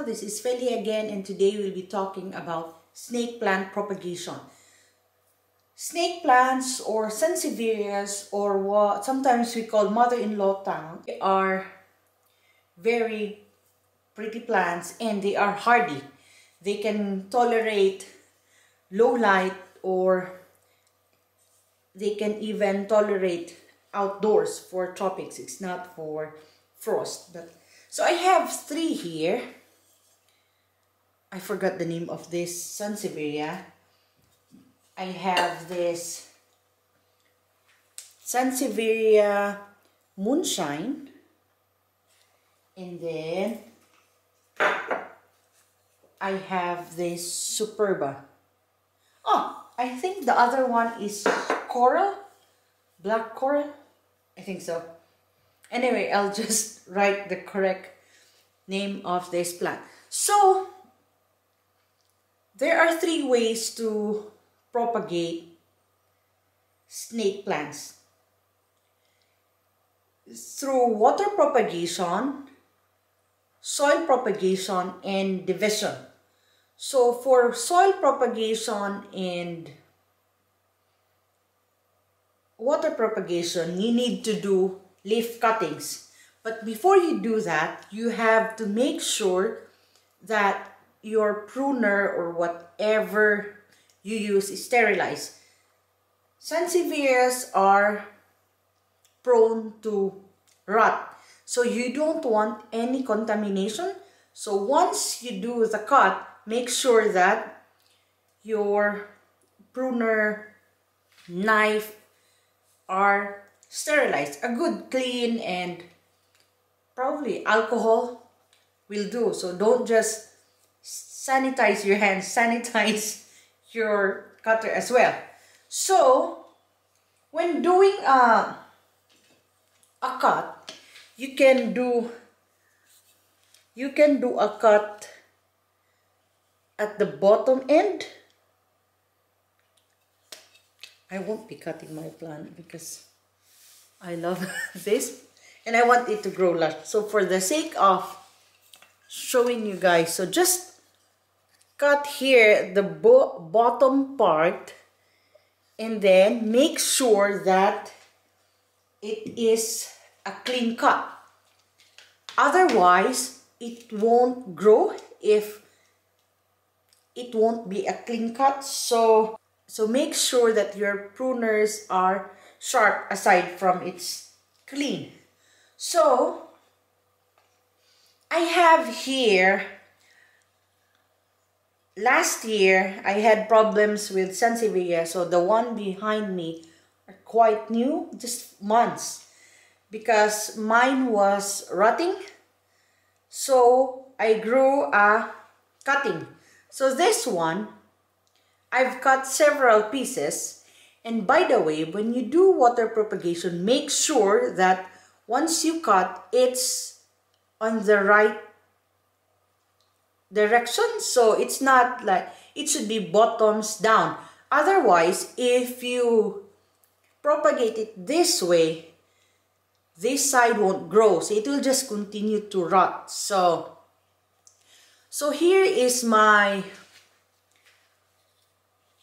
this is Feli again, and today we'll be talking about snake plant propagation. Snake plants or Sansevierias, or what sometimes we call mother-in-law tang, are very pretty plants and they are hardy. They can tolerate low light, or they can even tolerate outdoors for tropics. It's not for frost. So I have three here. I forgot the name of this Sansevieria. I have this Sansevieria Moonshine, and then I have this Superba. Oh, I think the other one is Coral, Black Coral. I think so. Anyway, I'll just write the correct name of this plant. So, there are three ways to propagate snake plants. Through water propagation, soil propagation, and division. So, for soil propagation and water propagation, you need to do leaf cuttings. But before you do that, you have to make sure that your pruner or whatever you use is sterilized. Sansevierias are prone to rot, so you don't want any contamination. So once you do the cut, make sure that your pruner, knife are sterilized. A good clean, and probably alcohol will do. So don't just sanitize your hands, sanitize your cutter as well. So when doing a cut, you can do a cut at the bottom end. I won't be cutting my plant because I love this and I want it to grow large. So for the sake of showing you guys, so just cut here the bottom part, and then make sure that it is a clean cut. Otherwise, it won't grow if it won't be a clean cut. So make sure that your pruners are sharp aside from its clean. So I have here, last year I had problems with Sansevieria, so the one behind me are quite new, just months, because mine was rotting. So I grew a cutting. So this one, I've cut several pieces. And by the way, when you do water propagation, make sure that once you cut, it's on the right direction. So it's not like, it should be bottoms down. Otherwise, if you propagate it this way, this side won't grow. So it will just continue to rot. So here is my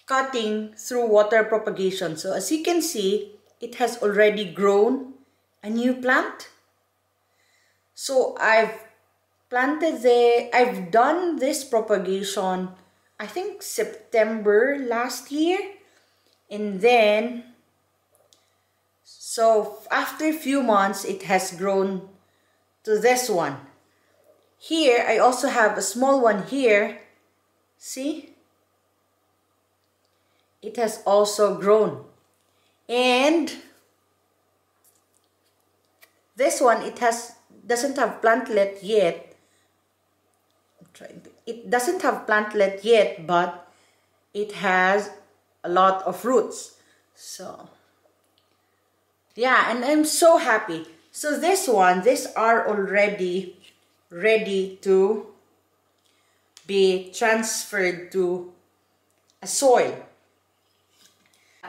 cutting through water propagation. So as you can see, it has already grown a new plant. So I've done this propagation, I think September last year. And then, so after a few months, it has grown to this one. Here, I also have a small one here. See? It has also grown. And this one, doesn't have plantlet yet. It doesn't have plantlet yet, but it has a lot of roots. So yeah, and I'm so happy. So this one, these are already ready to be transferred to a soil.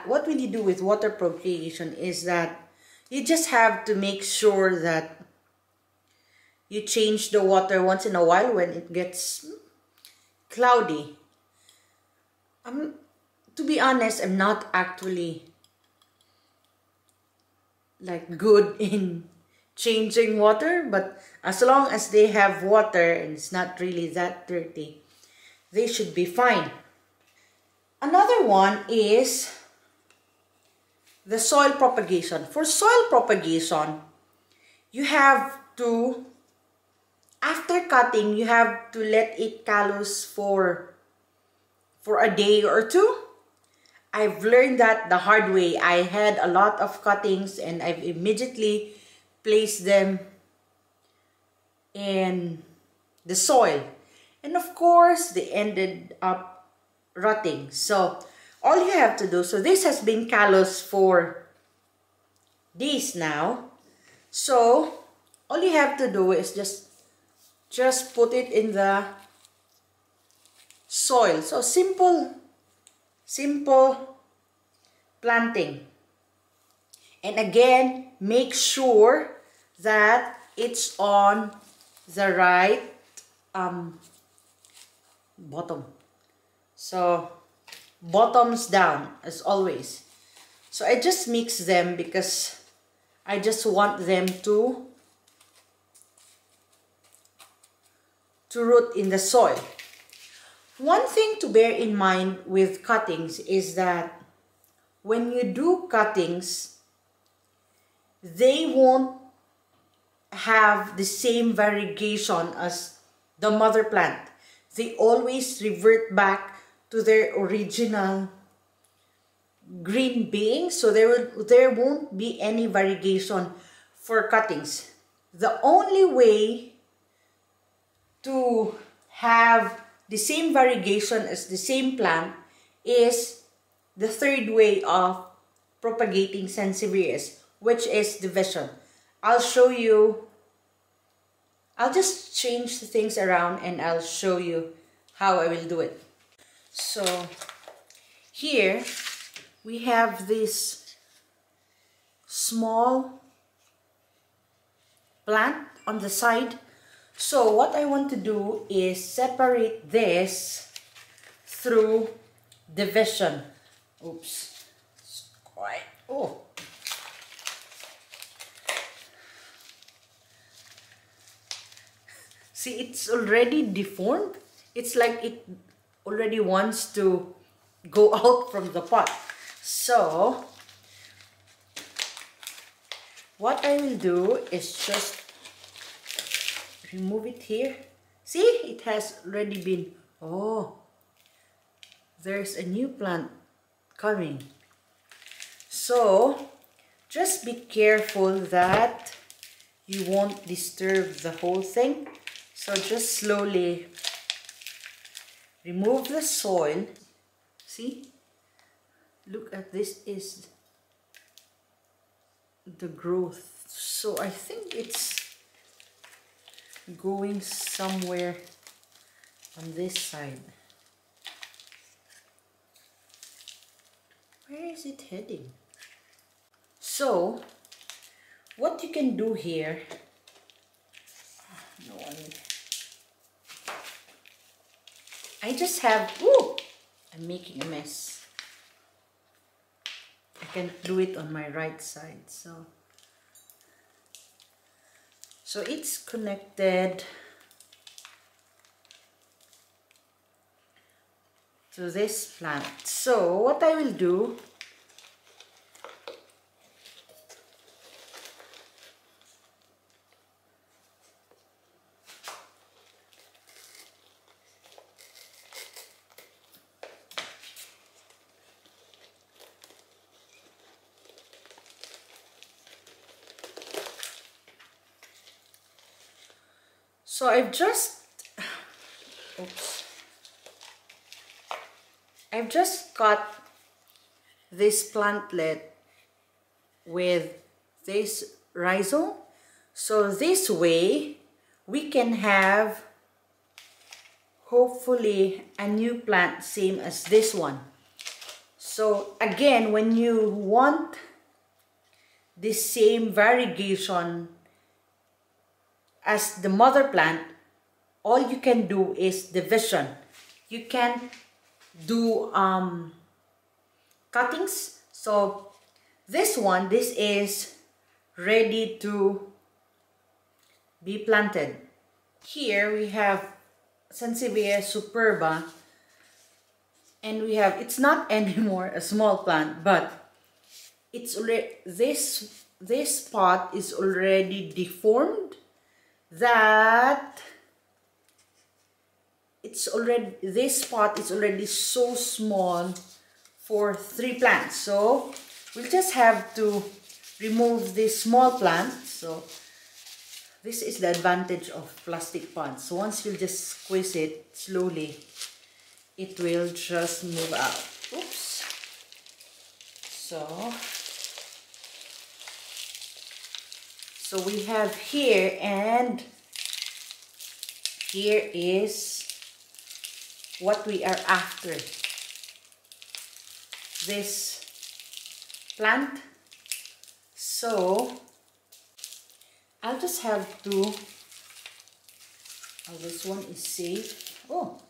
What will you do with water propagation is that you just have to make sure that you change the water once in a while when it gets cloudy. To be honest, I'm not actually like good in changing water, but as long as they have water and it's not really that dirty, they should be fine. Another one is the soil propagation. For soil propagation, you have to, after cutting, you have to let it callus for a day or two. I've learned that the hard way. I had a lot of cuttings and I've immediately placed them in the soil. And of course, they ended up rotting. So all you have to do, so this has been callous for days now. So all you have to do is just put it in the soil. So simple planting. And again, make sure that it's on the right bottom. So bottoms down as always. So I just mix them because I just want them to root in the soil. One thing to bear in mind with cuttings is that when you do cuttings, they won't have the same variegation as the mother plant. They always revert back to their original green being, so there won't be any variegation for cuttings. The only way to have the same variegation as the same plant is the third way of propagating Sansevierias, which is division. I'll show you, I'll just change the things around and I'll show you how I will do it. So here we have this small plant on the side. So what I want to do is separate this through division. Oops. Oh. See, it's already deformed. It's like it already wants to go out from the pot. So what I will do is just remove it here. See, it has already been, oh, there's a new plant coming. So just be careful that you won't disturb the whole thing. So just slowly remove the soil. See, look at this is the growth. So I think it's going somewhere on this side. Where is it heading? So what you can do here, no one, I just have, ooh, I'm making a mess. I can do it on my right side. So it's connected to this plant. So what I will do, so I've just cut this plantlet with this rhizome. So this way we can have hopefully a new plant same as this one. So again, when you want the same variegation as the mother plant, all you can do is division. You can do cuttings. So this is ready to be planted. Here we have Sansevieria superba, and we have, it's not anymore a small plant, but it's already, this pot is already deformed, that this pot is already so small for 3 plants. So we'll just have to remove this small plant. So this is the advantage of plastic pots. So once you just squeeze it slowly, it will just move out. Oops. So we have here, and here is what we are after. This plant. So I'll just have to, oh, this one is safe. Oh,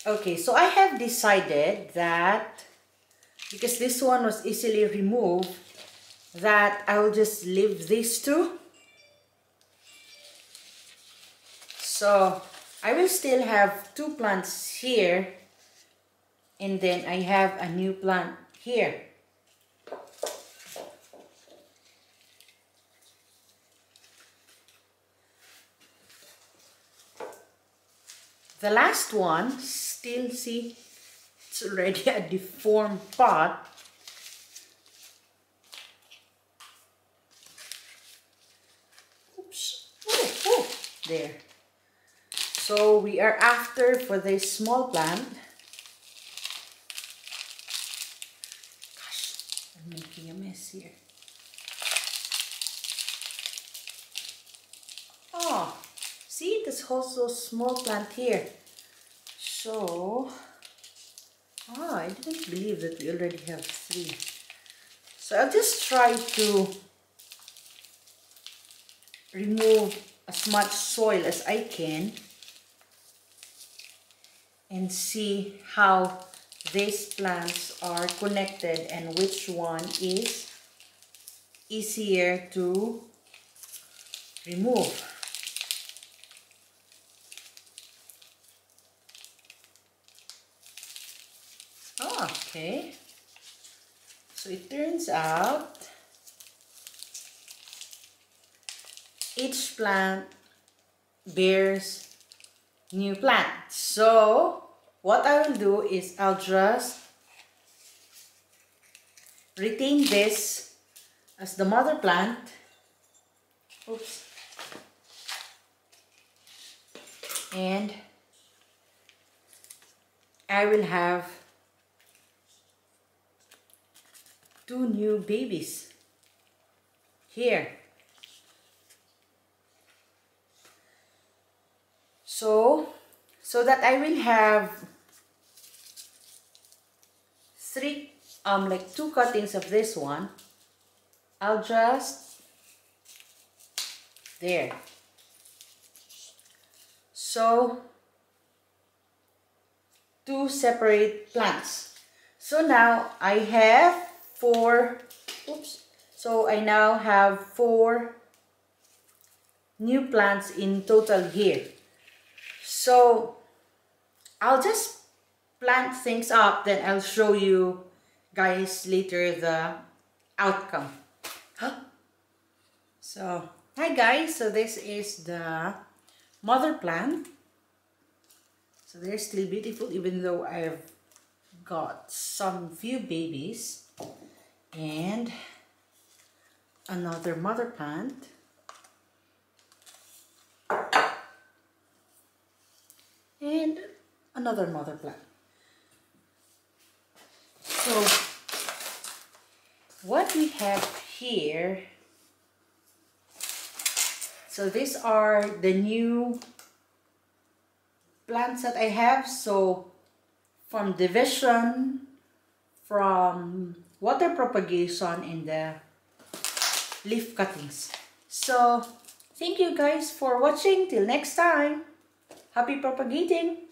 okay, so I have decided that, because this one was easily removed, that I will just leave these two. So I will still have 2 plants here, and then I have a new plant here. The last one, still see, it's already a deformed pot. Oops. Oh, there. So we are after for this small plant. Gosh, I'm making a mess here. Oh, see, there's also a small plant here. So, I didn't believe that we already have 3. So I'll just try to remove as much soil as I can and see how these plants are connected and which one is easier to remove. Okay, so it turns out each plant bears new plants. So what I will do is I'll just retain this as the mother plant. Oops. And I will have 2 new babies here. So that I will have 3, like 2 cuttings of this one. I'll just, there. So 2 separate plants. So now I have 4, oops, so I now have 4 new plants in total here. So I'll just plant things up, then I'll show you guys later the outcome. So hi guys, so this is the mother plant. So they're still beautiful even though I've got some few babies. And another mother plant. And another mother plant. So what we have here, so these are the new plants that I have. So from division, from water propagation, and the leaf cuttings. So Thank you guys for watching. Till next time. Happy propagating!